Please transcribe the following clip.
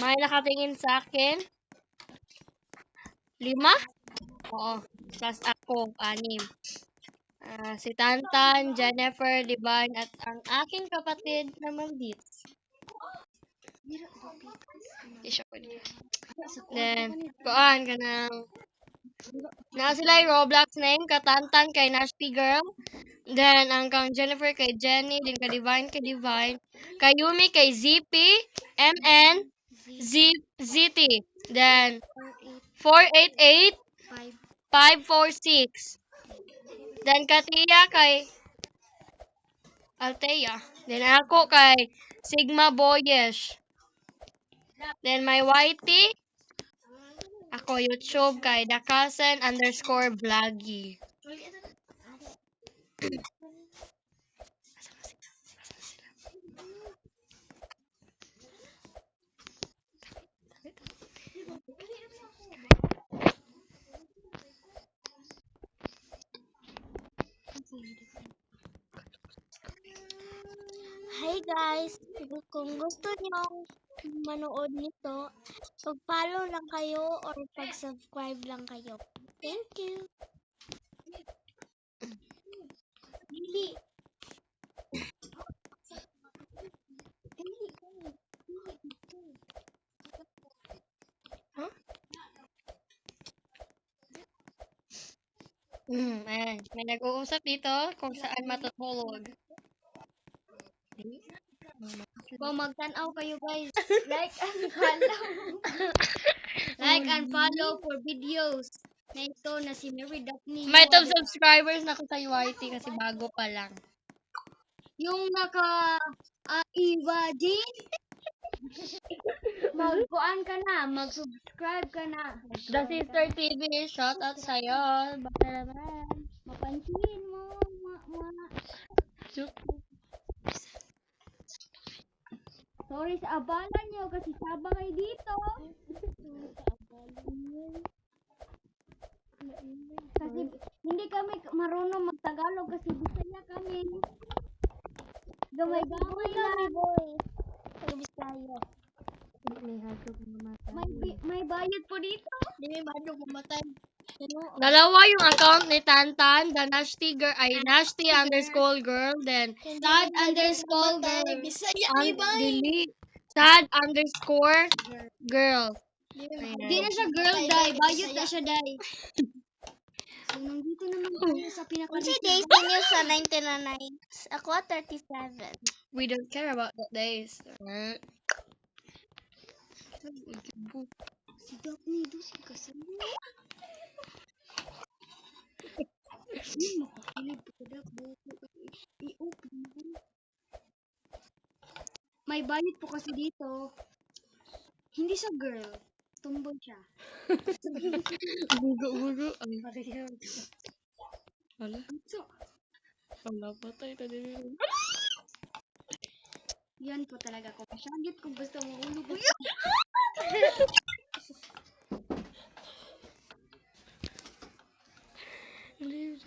May nakatingin sa akin. 5? Oo. Plus ako, 6. Si Tantan, Jennifer, Divine, at ang aking kapatid na Maldits. Then, kuan ka ng... Na sila yung Roblox name, Katantan kay Nashpi Girl. Then, ang kang Jennifer kay Jenny, din kay Divine, kay Yumi kay ZP, MN, ZT. Then, 488, 546. Then, Katia kay Altea. Then, ako kay Sigma Boyesh. Then, may YT. Ako YouTube kay Dakasen_Vloggy. Hi guys! Kung gusto niyo manood nito, pag-follow lang kayo or pag-subscribe lang kayo. Thank you! Dili! Ayan. May nag-uusap dito kung saan matutulog. Kung magtanaw kayo guys, like and follow. Like and follow for videos. Na ito na si Mary Daphne. May top subscribers na ko sa UIT kasi bago pa lang. Yung naka Imagine. Magkuan ka na, mag-subscribe ka na. The Sister TV, shout out sa'yo. Baka naman. Mapansin mo, Sorry sa abalan nyo kasi saba kayo dito. Kasi hindi kami marunong magtagalog kasi Bisaya kami. Gamay-gamay lang. Bisaya. May bayad po dito. Hindi may bayad pumatay. Dalawa yung account ni Tantan, the Nashti girl, ay Nashti_girl, then Sad_girl. delete, sad_girl. Hindi na siya girl, day. Bayad na siya, day. So, nandito naman tayo sa Unsa pinaka- days ninyo sa 99? Ako 37. We don't care about that days. Si Daphne, do si kasama. Makakilig pa ka, i-open mo. May bayad po kasi dito. Hindi siya girl. Tumboy siya. Bugo. Ang parehas. Wala. So, Wala patay tadi. yan po talaga ko. Masyagit kung gusto mo ulog. Hindi,